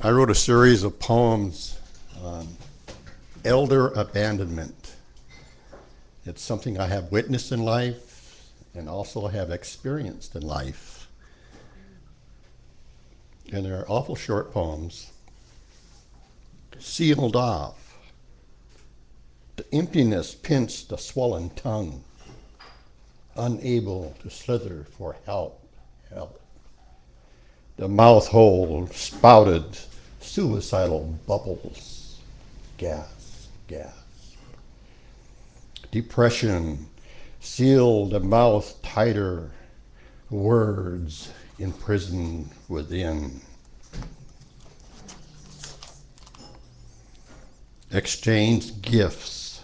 I wrote a series of poems on elder abandonment. It's something I have witnessed in life and also have experienced in life. And they're awful short poems. Sealed off. The emptiness pinched the swollen tongue, unable to slither for help. The mouth hole spouted suicidal bubbles, gasp. Depression sealed the mouth tighter, words imprisoned within. Exchanged gifts.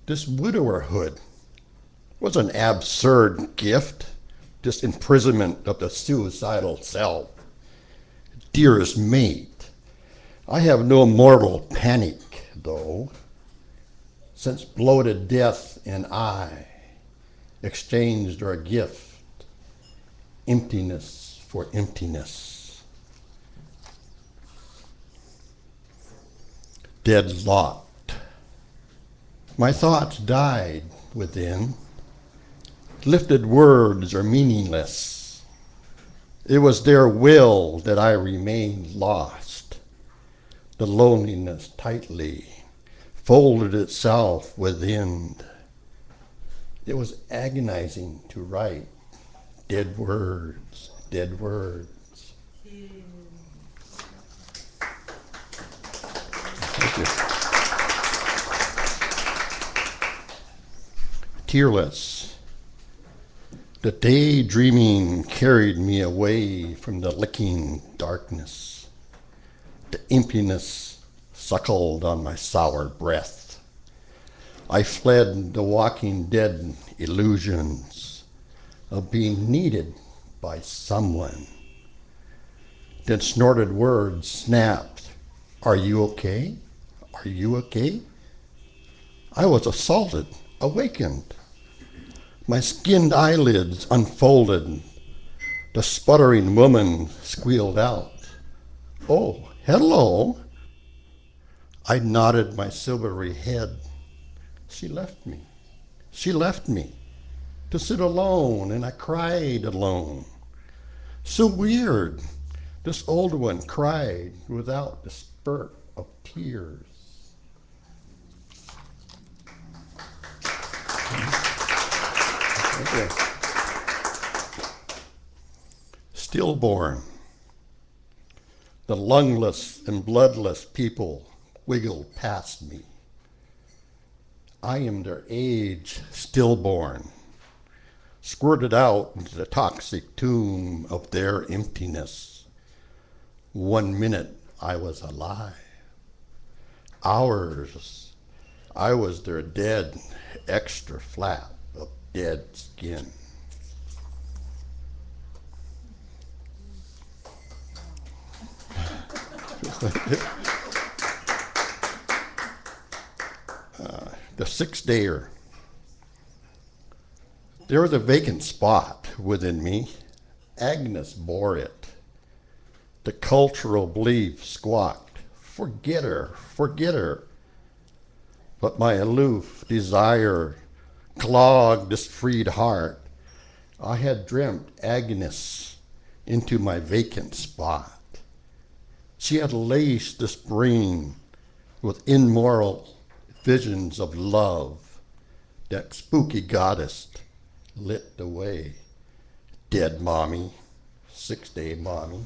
This widowerhood was an absurd gift, this imprisonment of the suicidal self. Dearest mate, I have no mortal panic, though, since bloated death and I exchanged our gift, emptiness for emptiness. Deadlocked. My thoughts died within. Lifted words are meaningless. It was their will that I remained lost. The loneliness tightly folded itself within. It was agonizing to write dead words. Thank you. Tearless. The daydreaming carried me away from the licking darkness. The emptiness suckled on my sour breath. I fled the walking dead illusions of being needed by someone. Then snorted words snapped. Are you okay? Are you okay? I was assaulted, awakened. My skinned eyelids unfolded. The sputtering woman squealed out, "Oh, hello." I nodded my silvery head. She left me to sit alone, and I cried alone. So weird, this old one cried without the spurt of tears. Okay. Stillborn. The lungless and bloodless people wiggle past me. I am their age stillborn, squirted out into the toxic tomb of their emptiness. 1 minute I was alive. Hours I was their dead extra flap of dead skin. The sixth dayer. There was a vacant spot within me. Agnes bore it. The cultural belief squawked, forget her. But my aloof desire clogged this freed heart. I had dreamt Agnes into my vacant spot. She had laced this brain with immoral visions of love. That spooky goddess lit the way. Dead mommy, 6-day mommy.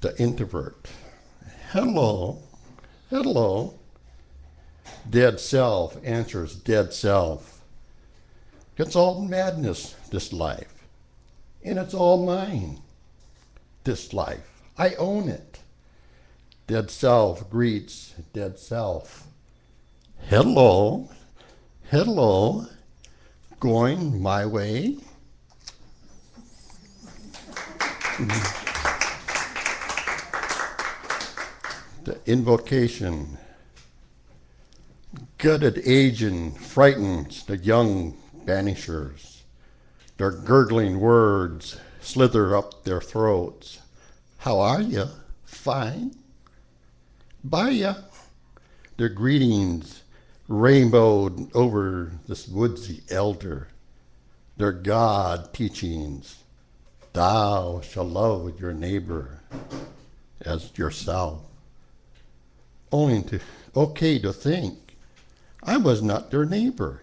The introvert. Hello. Dead self answers dead self. It's all madness, this life. And it's all mine, this life. I own it. Dead self greets dead self. Hello. Going my way? The invocation. gutted aging frightens the young banishers. Their gurgling words slither up their throats. How are you? Fine. Bye-ya. Their greetings rainbowed over this woodsy elder. Their God teachings, thou shalt love your neighbor as yourself. Okay to think I was not their neighbor.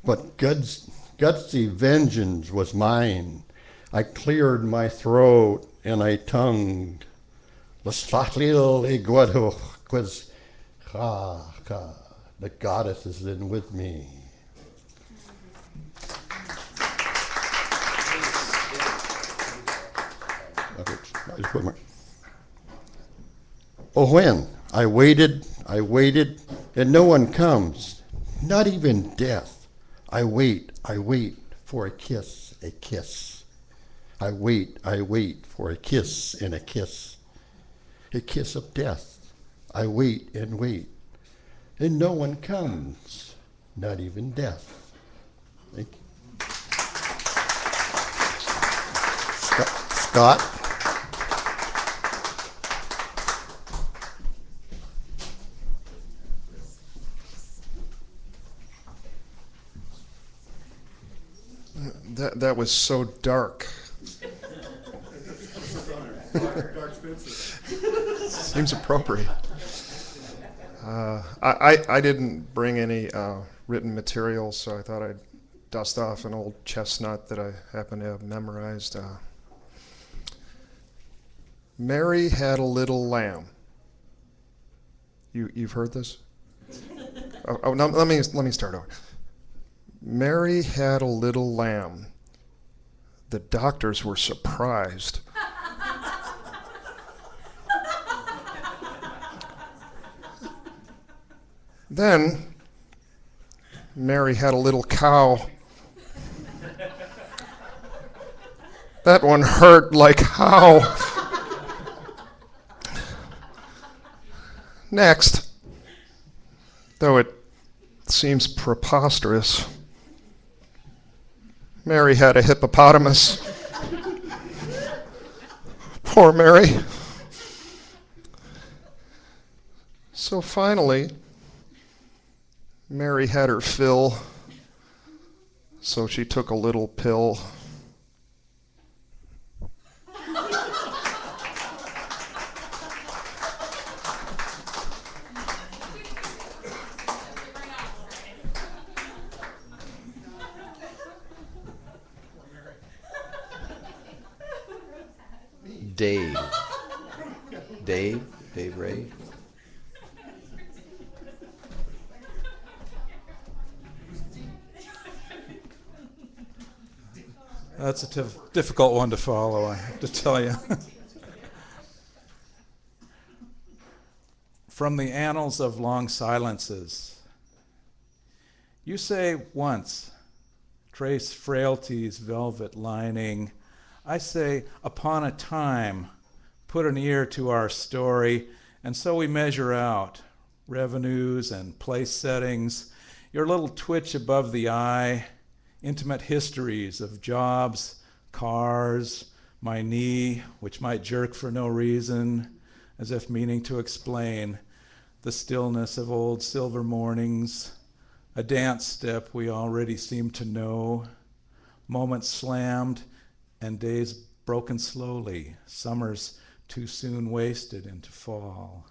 But gutsy vengeance was mine. I cleared my throat and I tongued. Laslatlil iguado quiz ha. The goddess is in with me. Oh, when I waited, and no one comes, not even death. I wait for a kiss. I wait for a kiss and a kiss of death. I wait, and no one comes, not even death. Thank you. Scott? That was so dark. Seems appropriate. I didn't bring any written material, so I thought I'd dust off an old chestnut that I happen to have memorized. Mary had a little lamb. You've heard this? No, let me start over. Mary had a little lamb. The doctors were surprised. Then Mary had a little cow. That one hurt like how. Next, though it seems preposterous, Mary had a hippopotamus. Poor Mary. So finally, Mary had her fill, so she took a little pill. Dave Ray. That's a difficult one to follow, I have to tell you. From the annals of long silences. You say once, trace frailty's velvet lining. I say, upon a time, put an ear to our story, and so we measure out revenues and place settings, your little twitch above the eye, intimate histories of jobs, cars, my knee, which might jerk for no reason, as if meaning to explain the stillness of old silver mornings, a dance step we already seem to know, moments slammed and days broken slowly, summers too soon wasted into fall.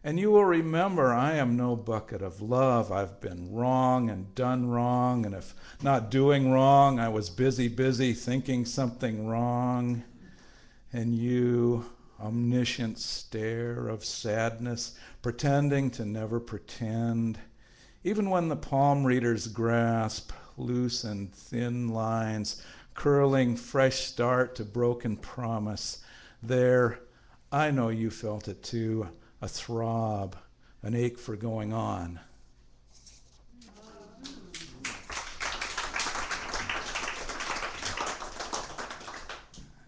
And you will remember I am no bucket of love. I've been wrong and done wrong, and if not doing wrong, I was busy thinking something wrong. And you, omniscient stare of sadness, pretending to never pretend, even when the palm reader's grasp, loose and thin lines, curling fresh start to broken promise, there, I know you felt it too, a throb, an ache for going on.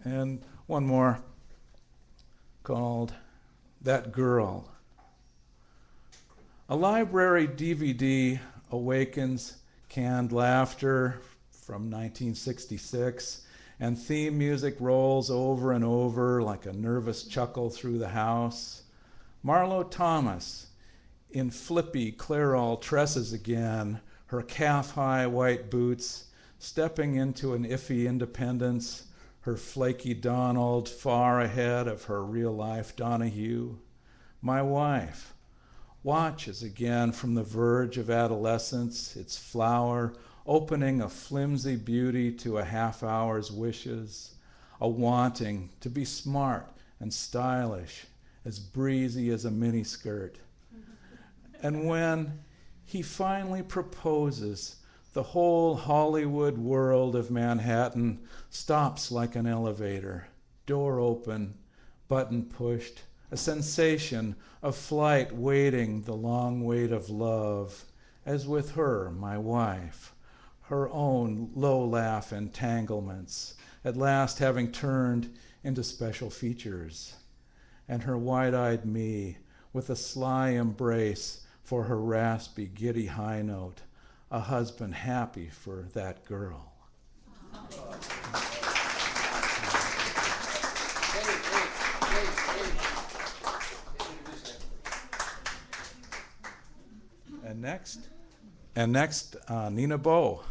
And one more called That Girl. A library DVD awakens canned laughter from 1966, and theme music rolls over and over like a nervous chuckle through the house. Marlo Thomas in flippy Clairol tresses again, her calf-high white boots, stepping into an iffy independence, her flaky Donald far ahead of her real-life Donahue. My wife watches again from the verge of adolescence, its flower opening a flimsy beauty to a half-hour's wishes, a wanting to be smart and stylish, as breezy as a miniskirt. And when he finally proposes, the whole Hollywood world of Manhattan stops like an elevator, door open, button pushed, a sensation of flight waiting the long wait of love, as with her, my wife, her own low-laugh entanglements, at last having turned into special features, and her wide-eyed me with a sly embrace for her raspy, giddy high note, a husband happy for that girl. And next, Nina Bow.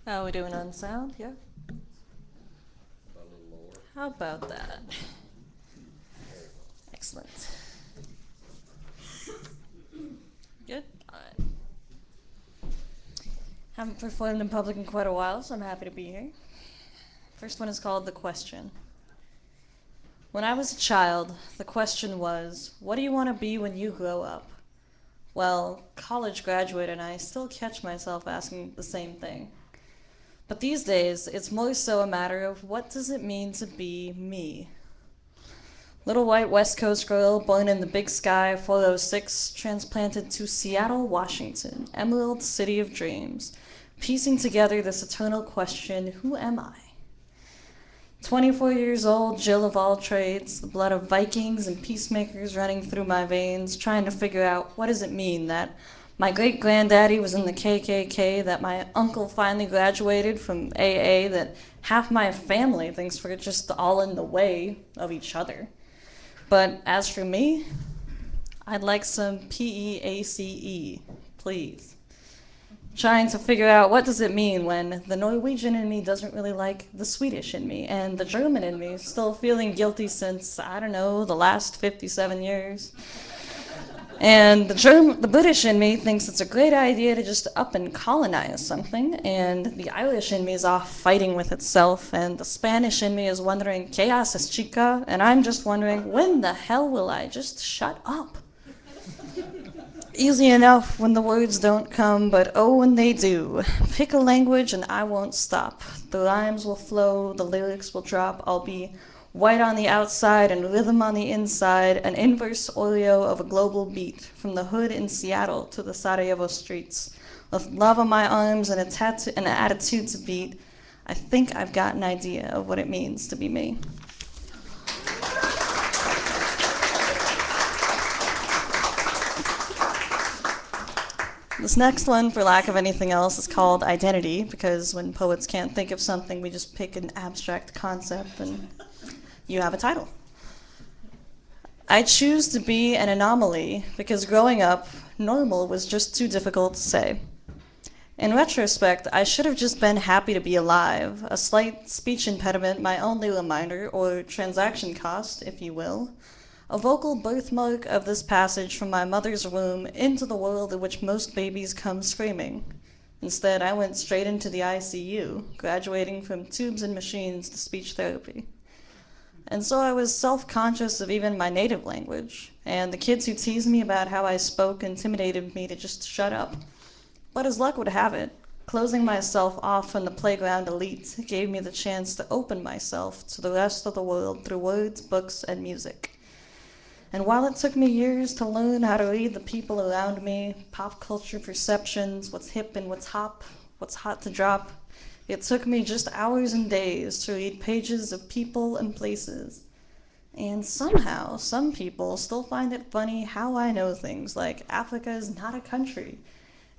How are we doing on sound? Yeah? How about that? Excellent. Good? All right. Haven't performed in public in quite a while, so I'm happy to be here. First one is called The Question. When I was a child, the question was, what do you want to be when you grow up? Well, college graduate and I still catch myself asking the same thing. But these days, it's more so a matter of what does it mean to be me? Little white West Coast girl born in the Big Sky 406, transplanted to Seattle, Washington, Emerald City of Dreams, piecing together this eternal question, who am I? 24 years old, Jill of all trades, the blood of Vikings and peacemakers running through my veins, trying to figure out what does it mean that my great-granddaddy was in the KKK, that my uncle finally graduated from AA, that half my family thinks we're just all in the way of each other. But as for me, I'd like some PEACE, please. Trying to figure out what does it mean when the Norwegian in me doesn't really like the Swedish in me, and the German in me is still feeling guilty since, I don't know, the last 57 years. And the British in me thinks it's a great idea to just up and colonize something, and the Irish in me is off fighting with itself, and the Spanish in me is wondering, ¿Qué haces, chica? And I'm just wondering, when the hell will I just shut up? Easy enough when the words don't come, but oh, when they do. Pick a language and I won't stop. The rhymes will flow, the lyrics will drop. I'll be white on the outside and rhythm on the inside, an inverse Oreo of a global beat, from the hood in Seattle to the Sarajevo streets. With love on my arms and an attitude to beat, I think I've got an idea of what it means to be me. This next one, for lack of anything else, is called Identity, because when poets can't think of something, we just pick an abstract concept and you have a title. I choose to be an anomaly because growing up, normal was just too difficult to say. In retrospect, I should have just been happy to be alive, a slight speech impediment, my only reminder, or transaction cost, if you will. A vocal birthmark of this passage from my mother's womb into the world in which most babies come screaming. Instead, I went straight into the ICU, graduating from tubes and machines to speech therapy. And so I was self-conscious of even my native language, and the kids who teased me about how I spoke intimidated me to just shut up. But as luck would have it, closing myself off from the playground elite gave me the chance to open myself to the rest of the world through words, books, and music. And while it took me years to learn how to read the people around me, pop culture perceptions, what's hip and what's hot to drop, It took me just hours and days to read pages of people and places. And somehow, some people still find it funny how I know things like Africa is not a country,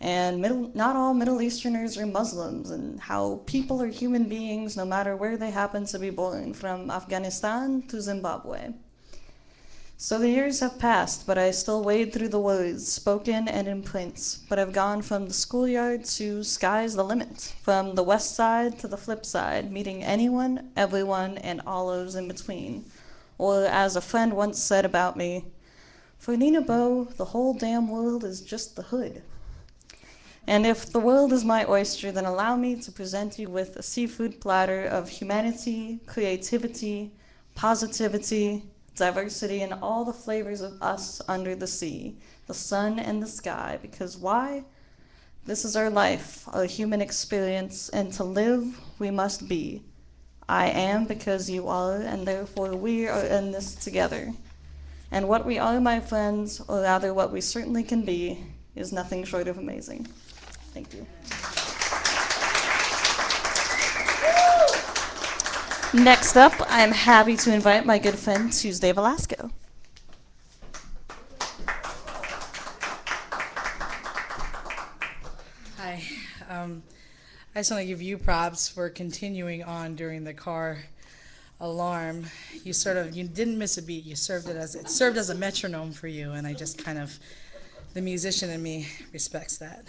and not all Middle Easterners are Muslims, and how people are human beings no matter where they happen to be born, from Afghanistan to Zimbabwe. So the years have passed, but I still wade through the words, spoken and in print. But I've gone from the schoolyard to sky's the limit, from the west side to the flip side, meeting anyone, everyone, and all those in between. Or as a friend once said about me, for Nina Bow, the whole damn world is just the hood. And if the world is my oyster, then allow me to present you with a seafood platter of humanity, creativity, positivity, diversity, and all the flavors of us under the sea, the sun and the sky. Because why? This is our life, our human experience, and to live, we must be. I am because you are, and therefore we are in this together. And what we are, my friends, or rather what we certainly can be, is nothing short of amazing. Thank you. Next up, I'm happy to invite my good friend Tuesday Velasco. Hi. I just want to give you props for continuing on during the car alarm. You didn't miss a beat. It served as a metronome for you, and I just kind of, the musician in me respects that.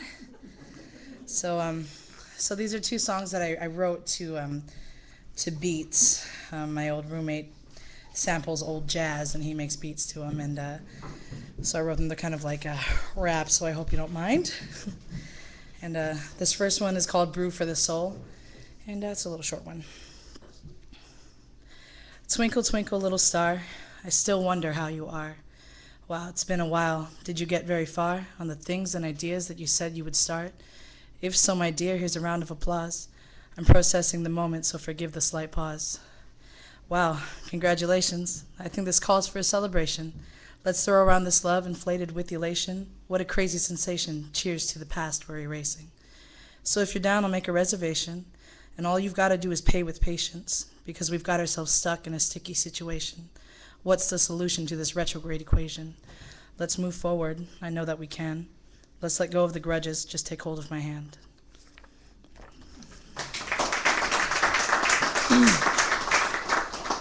So these are two songs that I wrote to beats. My old roommate samples old jazz, and he makes beats to them, and so I wrote them to kind of like a rap. So I hope you don't mind. And this first one is called Brew for the Soul, and it's a little short one. Twinkle, twinkle, little star, I still wonder how you are. Wow, it's been a while. Did you get very far on the things and ideas that you said you would start? If so, my dear, here's a round of applause. I'm processing the moment, so forgive the slight pause. Wow, congratulations. I think this calls for a celebration. Let's throw around this love inflated with elation. What a crazy sensation. Cheers to the past we're erasing. So if you're down, I'll make a reservation. And all you've got to do is pay with patience, because we've got ourselves stuck in a sticky situation. What's the solution to this retrograde equation? Let's move forward. I know that we can. Let's let go of the grudges. Just take hold of my hand.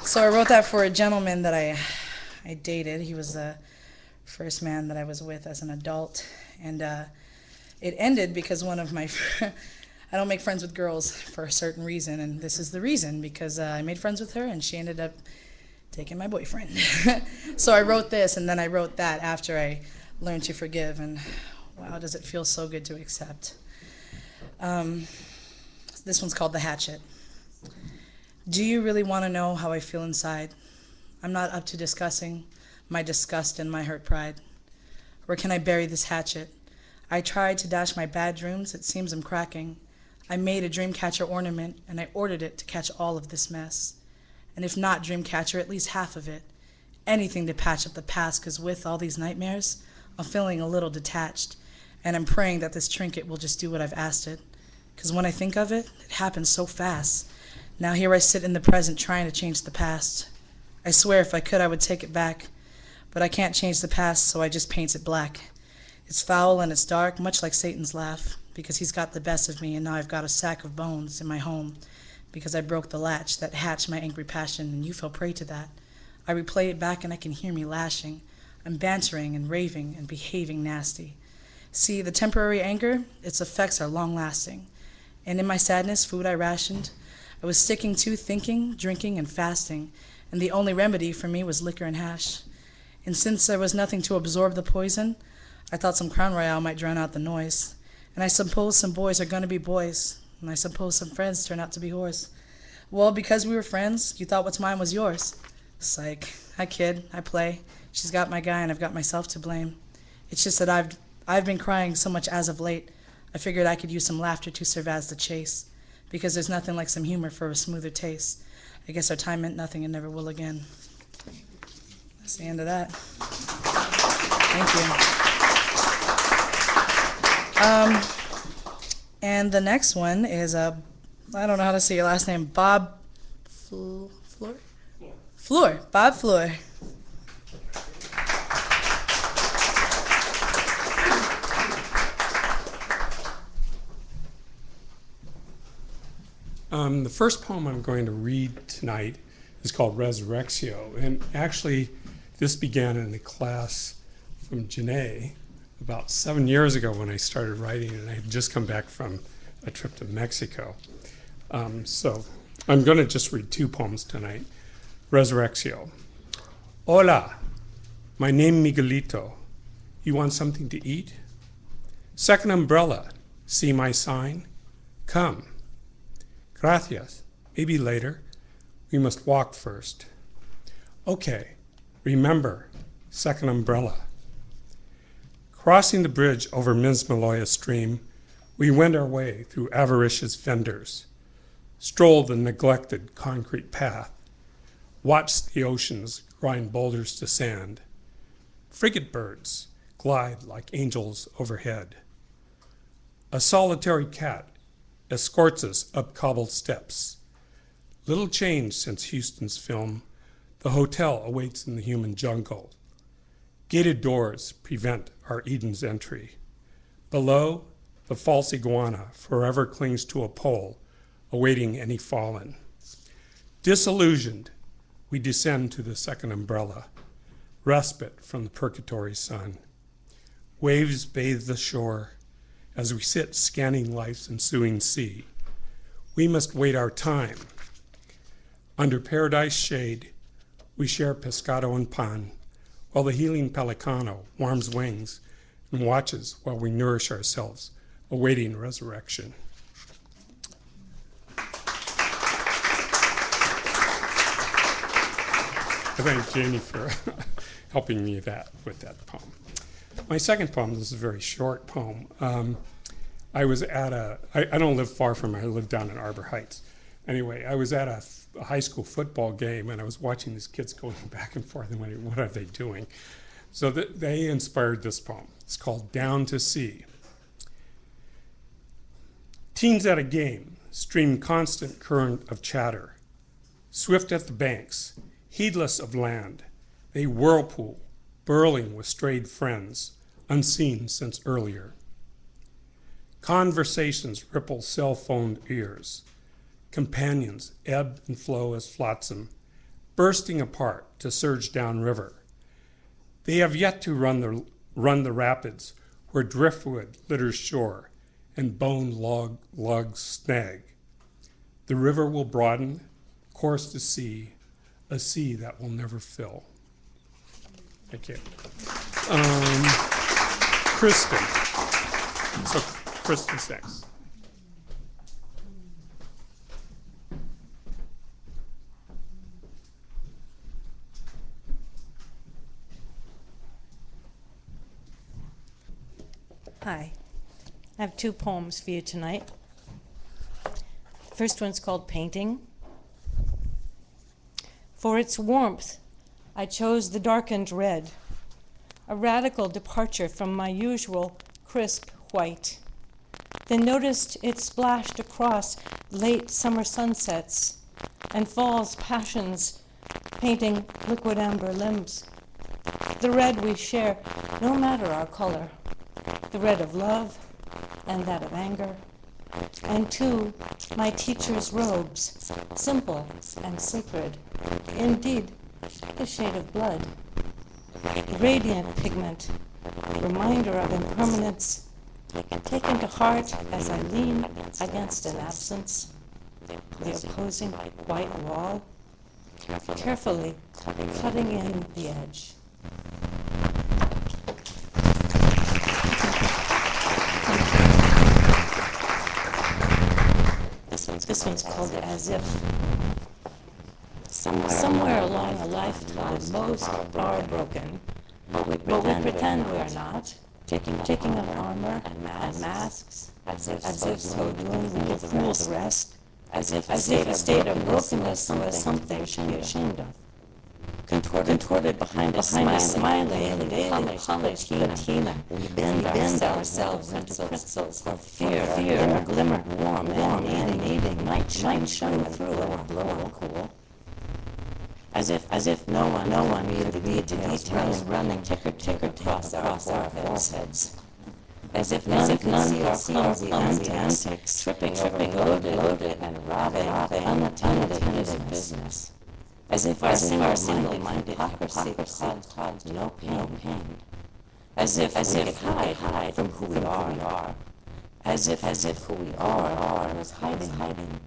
So I wrote that for a gentleman that I dated. He was the first man that I was with as an adult. And it ended because one of my I don't make friends with girls for a certain reason, and this is the reason, because I made friends with her and she ended up taking my boyfriend. So I wrote this, and then I wrote that after I learned to forgive, and wow, does it feel so good to accept. This one's called The Hatchet. Do you really want to know how I feel inside? I'm not up to discussing my disgust and my hurt pride. Where can I bury this hatchet? I tried to dash my bad dreams, it seems I'm cracking. I made a dream catcher ornament, and I ordered it to catch all of this mess. And if not dream catcher, at least half of it. Anything to patch up the past, because with all these nightmares, I'm feeling a little detached. And I'm praying that this trinket will just do what I've asked it. Because when I think of it, it happens so fast. Now here I sit in the present trying to change the past. I swear if I could, I would take it back. But I can't change the past, so I just paint it black. It's foul and it's dark, much like Satan's laugh, because he's got the best of me, and now I've got a sack of bones in my home, because I broke the latch that hatched my angry passion, and you fell prey to that. I replay it back, and I can hear me lashing. I'm bantering and raving and behaving nasty. See, the temporary anger, its effects are long-lasting. And in my sadness, food I rationed. I was sticking to thinking, drinking, and fasting, and the only remedy for me was liquor and hash. And since there was nothing to absorb the poison, I thought some Crown Royale might drown out the noise. And I suppose some boys are gonna be boys, and I suppose some friends turn out to be whores. Well, because we were friends, you thought what's mine was yours. Psych. I kid, I play. She's got my guy, and I've got myself to blame. It's just that I've been crying so much as of late. I figured I could use some laughter to serve as the chase, because there's nothing like some humor for a smoother taste. I guess our time meant nothing and never will again. That's the end of that. Thank you. And the next one is I don't know how to say your last name. Bob Floor? Floor. Bob Floor. The first poem I'm going to read tonight is called Resurrectio, and actually this began in a class from Janae about 7 years ago when I started writing, and I had just come back from a trip to Mexico. So I'm going to just read 2 poems tonight. Resurrectio. Hola, my name Miguelito. You want something to eat? Second umbrella. See my sign? Come. Gracias. Maybe later. We must walk first. Okay. Remember, second umbrella. Crossing the bridge over Mismaloya Stream, we went our way through avaricious vendors, strolled the neglected concrete path, watched the oceans grind boulders to sand. Frigate birds glide like angels overhead. A solitary cat escorts us up cobbled steps. Little change since Houston's film. The hotel awaits in the human jungle. Gated doors prevent our Eden's entry. Below, the false iguana forever clings to a pole, awaiting any fallen. Disillusioned, we descend to the second umbrella, respite from the purgatory sun. Waves bathe the shore as we sit scanning life's ensuing sea. We must wait our time. Under paradise shade, we share pescado and pan, while the healing pelicano warms wings and watches while we nourish ourselves, awaiting resurrection. I thank Janie for helping me with that poem. My second poem, this is a very short poem. I was at I don't live far from here, I live down in Arbor Heights. Anyway, I was at a high school football game and I was watching these kids going back and forth and wondering, what are they doing? So they inspired this poem. It's called Down to Sea. Teens at a game stream constant current of chatter. Swift at the banks, heedless of land, they whirlpool, burling with strayed friends, unseen since earlier. Conversations ripple cell-phoned ears. Companions ebb and flow as flotsam, bursting apart to surge downriver. They have yet to run the rapids where driftwood litters shore and bone logs snag. The river will broaden, course to sea, a sea that will never fill. Thank you. Kristen. So Kristen's next. Hi, I have 2 poems for you tonight. First one's called Painting. For its warmth, I chose the darkened red, a radical departure from my usual crisp white. Then noticed it splashed across late summer sunsets and fall's passions, painting liquid amber limbs. The red we share, no matter our color, the red of love and that of anger, and 2, my teacher's robes, simple and sacred, indeed, the shade of blood. Radiant pigment, reminder of impermanence, taken to heart as I lean against an absence, the opposing white wall, carefully cutting in the edge. This one's called As If. Somewhere along a lifetime, most are broken, but we pretend we are not, taking up armor and masks, as if so doing we will fool the rest, as if a state of brokenness was something to be ashamed of. Contorted behind a smiling, polished patina, we bend ourselves into pretzels of fear, and glimmer, warm and needing, might might shine through and blow on cool. As if no one knew the details running ticker across our foreheads. As if none could see our clumsy antics, tripping over loaded and robbing unattended business. As if our single-minded hypocrisy caused no pain. As if we could hide from who we are. As if who we are was hiding.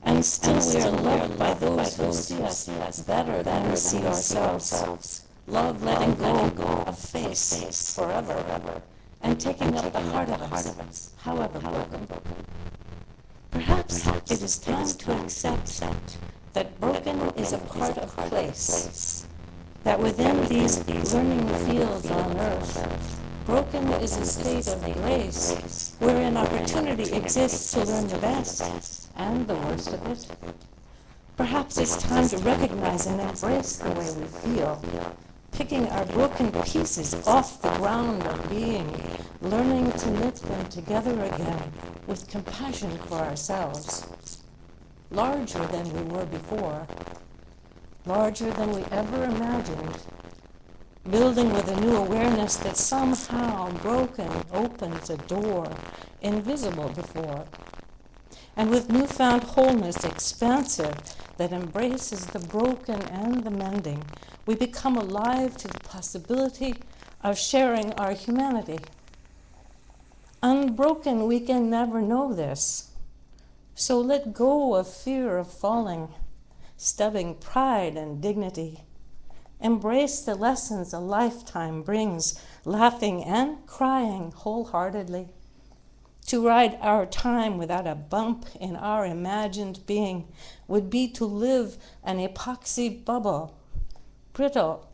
And still we are loved by those who see us better than we see ourselves. Love letting go of face forever, and taking up the heart of us, however broken. Perhaps it is time to accept that broken is a part of place, that within these learning fields on earth, broken is a state of grace, wherein opportunity exists to learn the best and the worst of it. Perhaps it's time to recognize and embrace the way we feel, picking our broken pieces off the ground of being, learning to knit them together again with compassion for ourselves, larger than we were before, larger than we ever imagined, building with a new awareness that somehow broken opens a door invisible before, and with newfound wholeness expansive that embraces the broken and the mending, we become alive to the possibility of sharing our humanity. Unbroken, we can never know this. So let go of fear of falling, stubbing pride and dignity. Embrace the lessons a lifetime brings, laughing and crying wholeheartedly. To ride our time without a bump in our imagined being would be to live an epoxy bubble, brittle,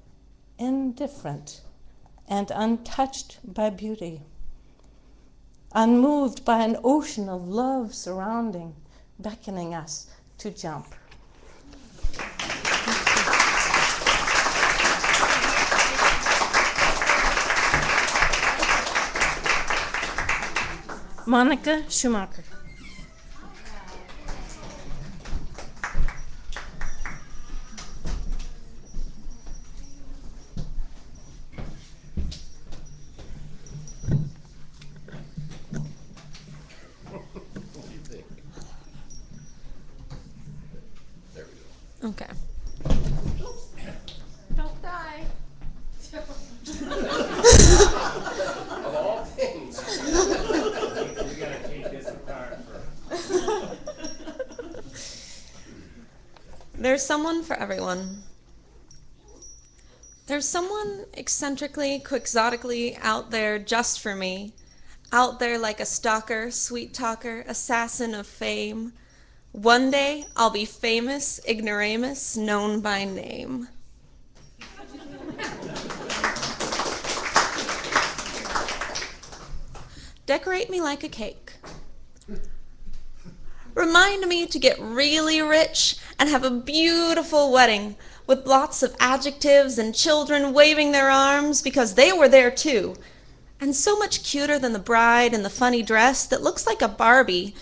indifferent, and untouched by beauty, unmoved by an ocean of love surrounding, beckoning us to jump. Monica Schumacher. Okay. Don't die. Of all things. There's someone for everyone. There's someone eccentrically, quixotically out there just for me. Out there like a stalker, sweet talker, assassin of fame. One day I'll be famous, ignoramus, known by name. Decorate me like a cake. Remind me to get really rich and have a beautiful wedding with lots of adjectives and children waving their arms because they were there too. And so much cuter than the bride in the funny dress that looks like a Barbie.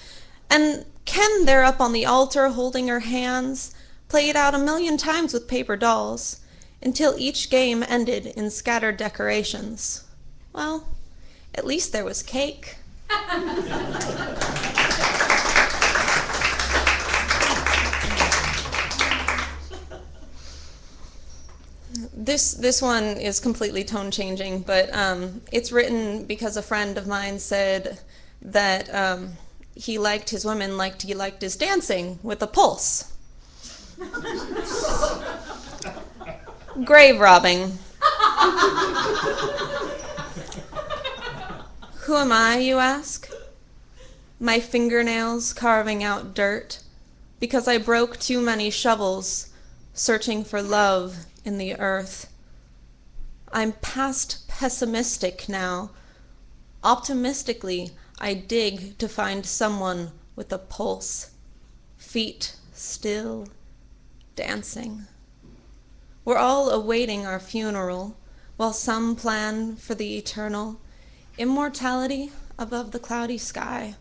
And Ken there up on the altar holding her hands, played out 1,000,000 times with paper dolls, until each game ended in scattered decorations. Well, at least there was cake. This one is completely tone changing, but it's written because a friend of mine said that he liked his women like he liked his dancing, with a pulse. Grave robbing. Who am I, you ask? My fingernails carving out dirt because I broke too many shovels searching for love in the earth. I'm past pessimistic now. Optimistically, I dig to find someone with a pulse, feet still, dancing. We're all awaiting our funeral, while some plan for the eternal. Immortality above the cloudy sky.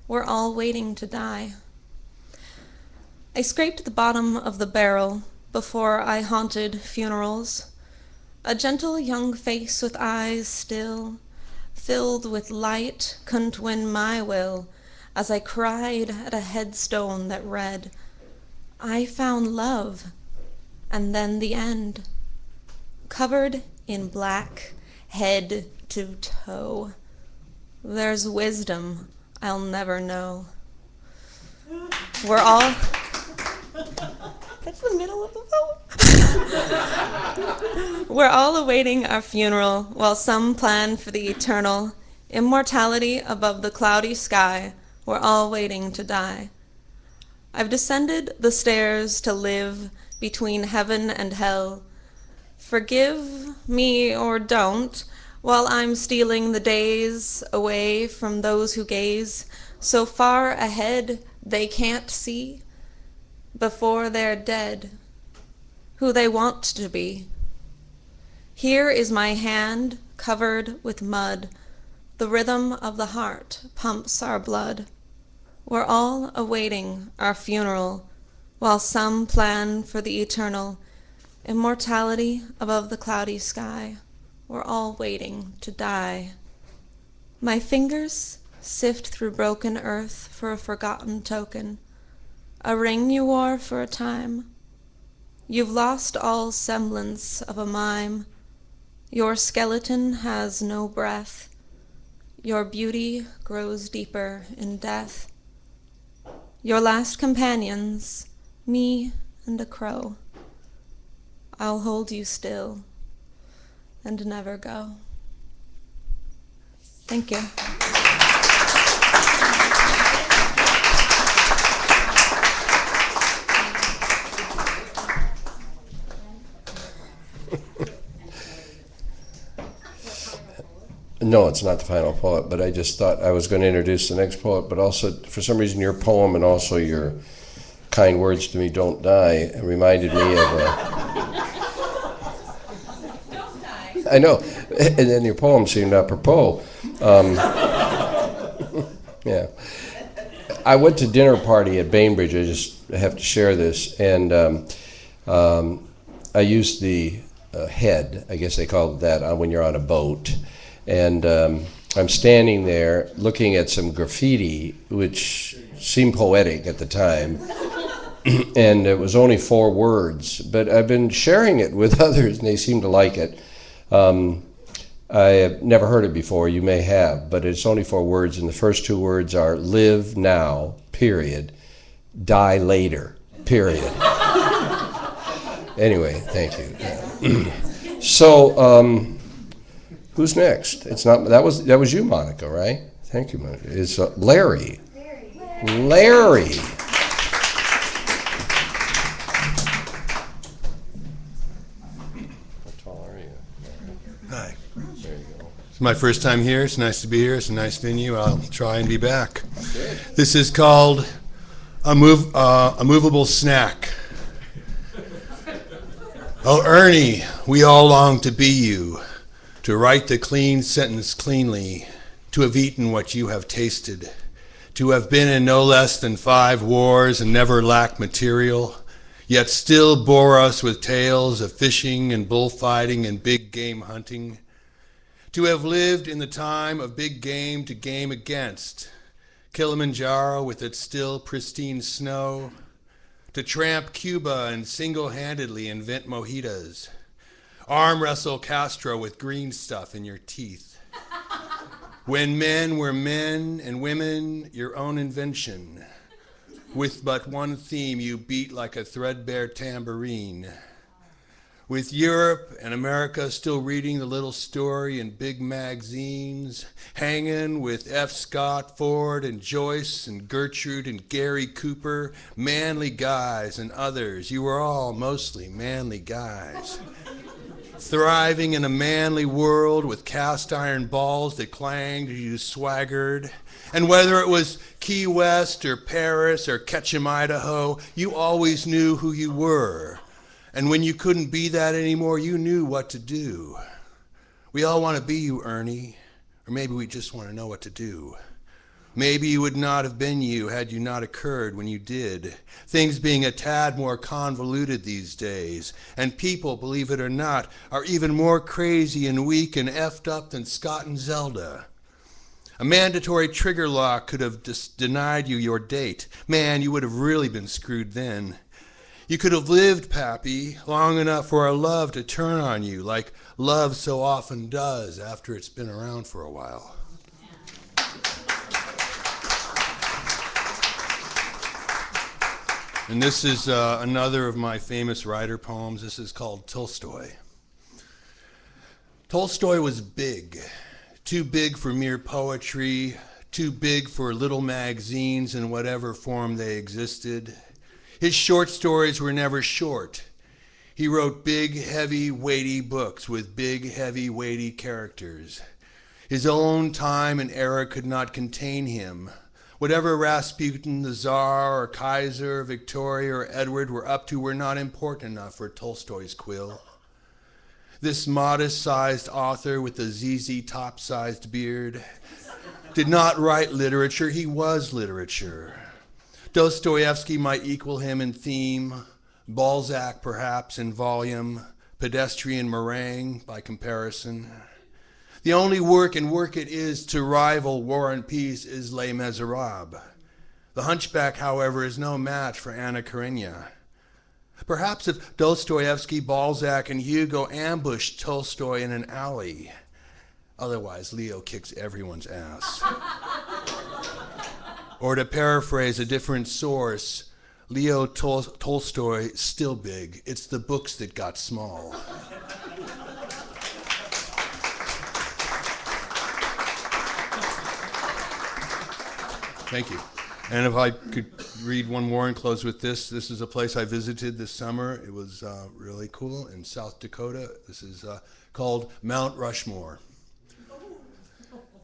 We're all waiting to die. I scraped the bottom of the barrel before I haunted funerals. A gentle young face with eyes still, filled with light, couldn't win my will as I cried at a headstone that read, I found love, and then the end. Covered in black, head to toe, there's wisdom I'll never know. We're all... That's the middle of the poem. We're all awaiting our funeral while some plan for the eternal. Immortality above the cloudy sky, we're all waiting to die. I've descended the stairs to live between heaven and hell. Forgive me or don't while I'm stealing the days away from those who gaze so far ahead they can't see before they're dead who they want to be. Here is my hand covered with mud. The rhythm of the heart pumps our blood. We're all awaiting our funeral while some plan for the eternal. Immortality above the cloudy sky. We're all waiting to die. My fingers sift through broken earth for a forgotten token. A ring you wore for a time. You've lost all semblance of a mime. Your skeleton has no breath. Your beauty grows deeper in death. Your last companions, me and a crow. I'll hold you still and never go. Thank you. No, it's not the final poet, but I just thought I was going to introduce the next poet, but also, for some reason, your poem and also your kind words to me, Don't Die, reminded me of Don't die. I know, and then your poem seemed apropos. Yeah. I went to dinner party at Bainbridge, I just have to share this, and I used the head, I guess they call it that, when you're on a boat. And I'm standing there looking at some graffiti, which seemed poetic at the time. And it was only 4 words, but I've been sharing it with others, and they seem to like it. I have never heard it before, you may have, but it's only 4 words, and the first 2 words are live now, period, die later, period. Anyway, thank you. So, who's next? It's not that was you, Monica, right? Thank you, Monica. It's Larry. Larry. How tall are you? Hi. There you go. It's my first time here. It's nice to be here. It's a nice venue. I'll try and be back. This is called a movable snack. Oh, Ernie, we all long to be you, to write the clean sentence cleanly, to have eaten what you have tasted, to have been in no less than 5 wars and never lacked material, yet still bore us with tales of fishing and bullfighting and big game hunting, to have lived in the time of big game to game against, Kilimanjaro with its still pristine snow, to tramp Cuba and single-handedly invent mojitos, arm wrestle Castro with green stuff in your teeth. When men were men and women your own invention, with but one theme you beat like a threadbare tambourine. With Europe and America still reading the little story in big magazines, hanging with F. Scott Ford and Joyce and Gertrude and Gary Cooper, manly guys and others. You were all mostly manly guys. Thriving in a manly world with cast iron balls that clanged as you swaggered. And whether it was Key West or Paris or Ketchum, Idaho, you always knew who you were. And when you couldn't be that anymore, you knew what to do. We all want to be you, Ernie, or maybe we just want to know what to do. Maybe you would not have been you had you not occurred when you did. Things being a tad more convoluted these days, and people, believe it or not, are even more crazy and weak and effed up than Scott and Zelda. A mandatory trigger lock could have denied you your date. Man, you would have really been screwed then. You could have lived, Pappy, long enough for our love to turn on you, like love so often does after it's been around for a while. And this is another of my famous writer poems. This is called Tolstoy. Tolstoy was big. Too big for mere poetry, too big for little magazines in whatever form they existed. His short stories were never short. He wrote big, heavy, weighty books with big, heavy, weighty characters. His own time and era could not contain him. Whatever Rasputin, the Tsar, or Kaiser, Victoria, or Edward were up to were not important enough for Tolstoy's quill. This modest-sized author with a ZZ top-sized beard did not write literature, he was literature. Dostoevsky might equal him in theme, Balzac perhaps in volume, pedestrian meringue by comparison. The only work, and work it is, to rival War and Peace is Les Miserables. The Hunchback, however, is no match for Anna Karenina. Perhaps if Dostoevsky, Balzac, and Hugo ambushed Tolstoy in an alley. Otherwise, Leo kicks everyone's ass. Or to paraphrase a different source, Leo Tolstoy, still big. It's the books that got small. Thank you. And if I could read one more and close with this. This is a place I visited this summer. It was really cool in South Dakota. This is called Mount Rushmore.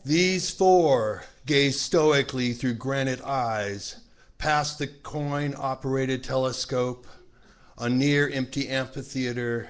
These four gaze stoically through granite eyes, past the coin-operated telescope, a near-empty amphitheater,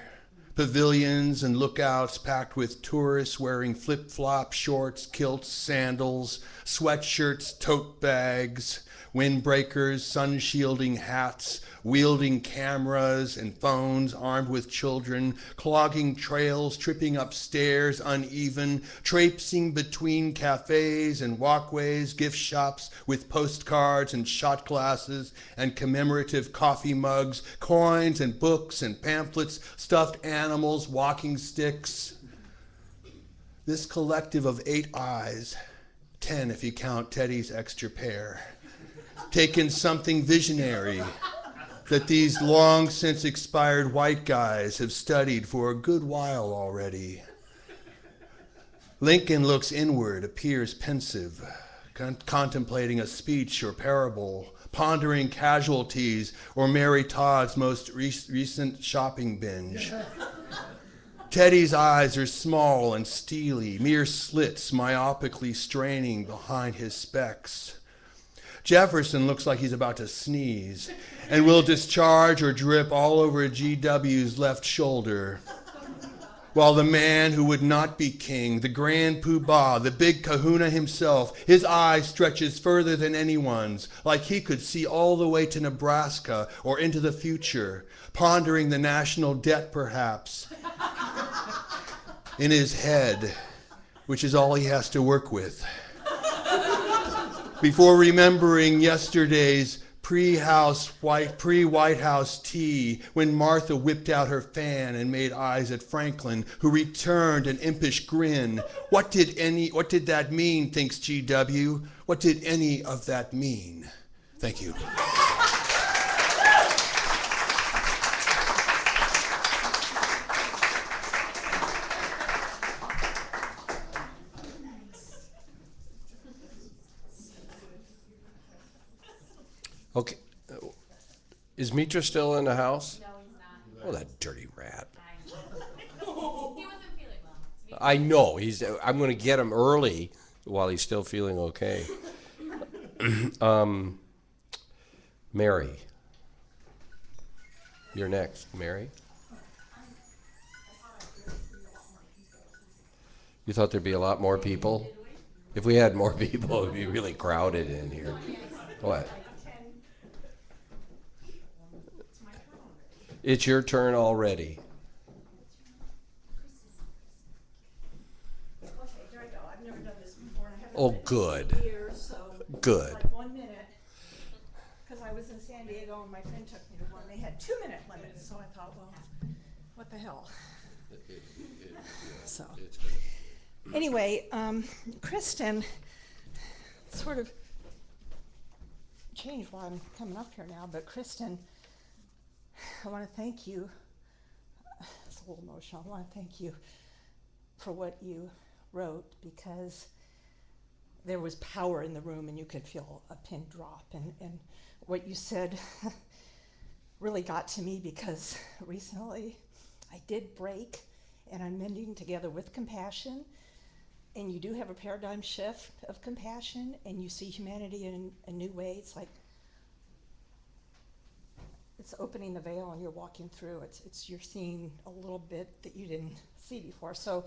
pavilions and lookouts packed with tourists wearing flip-flop shorts, kilts, sandals, sweatshirts, tote bags, windbreakers, sun-shielding hats, wielding cameras and phones, armed with children, clogging trails, tripping up stairs uneven, traipsing between cafes and walkways, gift shops with postcards and shot glasses and commemorative coffee mugs, coins and books and pamphlets, stuffed animals, walking sticks. This collective of 8 eyes, 10 if you count Teddy's extra pair, taken something visionary that these long since expired white guys have studied for a good while already. Lincoln looks inward, appears pensive, contemplating a speech or parable, pondering casualties or Mary Todd's most recent shopping binge. Teddy's eyes are small and steely, mere slits myopically straining behind his specs. Jefferson looks like he's about to sneeze and will discharge or drip all over GW's left shoulder. While the man who would not be king, the grand poobah, the big kahuna himself, his eye stretches further than anyone's, like he could see all the way to Nebraska or into the future, pondering the national debt perhaps, in his head, which is all he has to work with. Before remembering yesterday's pre-White House tea, when Martha whipped out her fan and made eyes at Franklin, who returned an impish grin. What did that mean, thinks GW? What did any of that mean? Thank you. Okay. Is Mitra still in the house? No, he's not. Oh, that dirty rat. He wasn't feeling well. I know. I'm going to get him early while he's still feeling okay. Mary. You're next. Mary? You thought there'd be a lot more people? If we had more people, it would be really crowded in here. What? It's your turn already. Okay, here I go. I've never done this before. And I haven't Oh, done it in good. years, so Good. It's like 1 minute. Because I was in San Diego and my friend took me to one. They had 2-minute limits, so I thought, well, what the hell? So, anyway, Kristen sort of changed while I'm coming up here now, but Kristen, I want to thank you. It's a little emotional. I want to thank you for what you wrote, because there was power in the room and you could feel a pin drop. And what you said really got to me, because recently I did break and I'm mending together with compassion. And you do have a paradigm shift of compassion, and you see humanity in a new way. It's like it's opening the veil and you're walking through. You're seeing a little bit that you didn't see before. So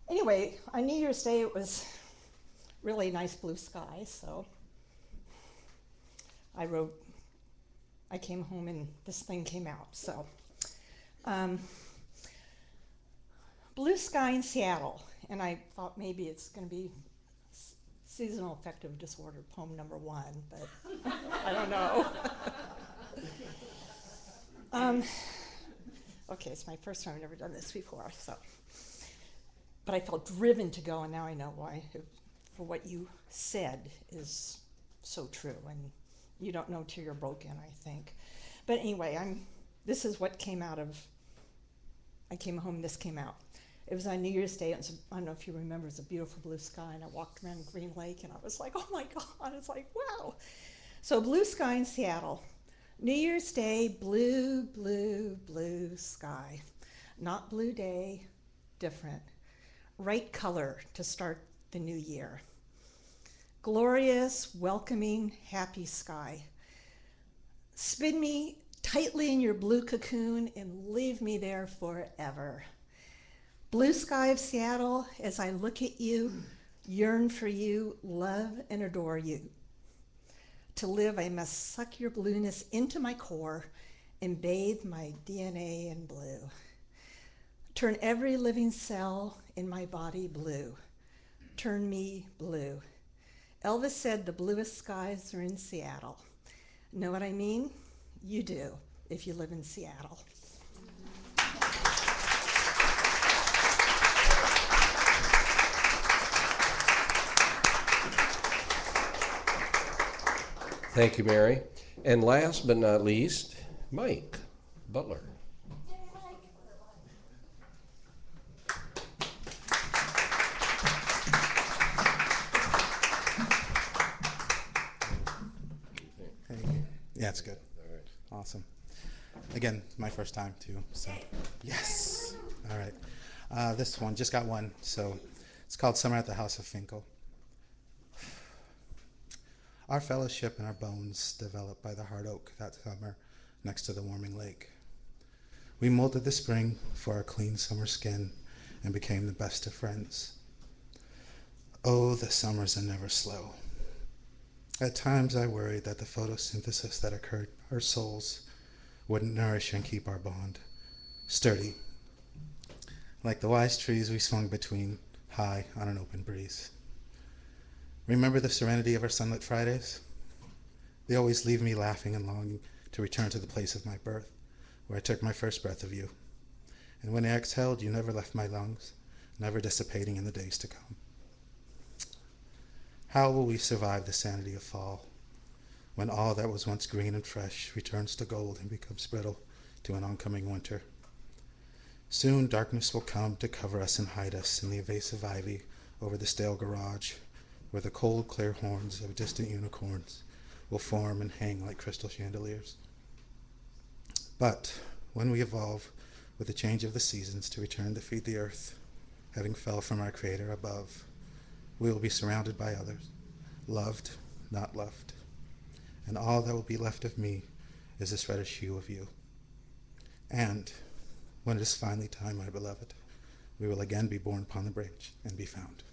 anyway, on New Year's Day it was really nice blue sky. So I came home and this thing came out. So blue sky in Seattle. And I thought maybe it's going to be seasonal affective disorder poem number 1, but I don't know. Okay, it's my first time. I've never done this before, so. But I felt driven to go, and now I know why. For what you said is so true, and you don't know till you're broken, I think. But anyway, this is what came out of. I came home. This came out. It was on New Year's Day. I don't know if you remember, it was a beautiful blue sky, and I walked around Green Lake, and I was like, oh my God, it's like, wow. So blue sky in Seattle. New Year's Day, blue, blue, blue sky. Not blue day, different. Right color to start the new year. Glorious, welcoming, happy sky. Spin me tightly in your blue cocoon and leave me there forever. Blue sky of Seattle, as I look at you, yearn for you, love and adore you. To live, I must suck your blueness into my core and bathe my DNA in blue. Turn every living cell in my body blue. Turn me blue. Elvis said the bluest skies are in Seattle. Know what I mean? You do, if you live in Seattle. Thank you, Mary. And last but not least, Mike Butler. Yeah, it's good. All right. Awesome. Again, my first time too, so yes. All right. This one, just got one, so it's called Summer at the House of Finkel. Our fellowship and our bones developed by the hard oak that summer next to the warming lake. We molded the spring for our clean summer skin and became the best of friends. Oh, the summers are never slow. At times I worried that the photosynthesis that occurred in our souls wouldn't nourish and keep our bond sturdy. Like the wise trees we swung between, high on an open breeze. Remember the serenity of our sunlit Fridays? They always leave me laughing and longing to return to the place of my birth, where I took my first breath of you. And when I exhaled, you never left my lungs, never dissipating in the days to come. How will we survive the sanity of fall, when all that was once green and fresh returns to gold and becomes brittle to an oncoming winter? Soon darkness will come to cover us and hide us in the evasive ivy over the stale garage, where the cold, clear horns of distant unicorns will form and hang like crystal chandeliers. But when we evolve with the change of the seasons to return to feed the earth, having fell from our Creator above, we will be surrounded by others, loved, not left. And all that will be left of me is this reddish hue of you. And when it is finally time, my beloved, we will again be born upon the branch and be found.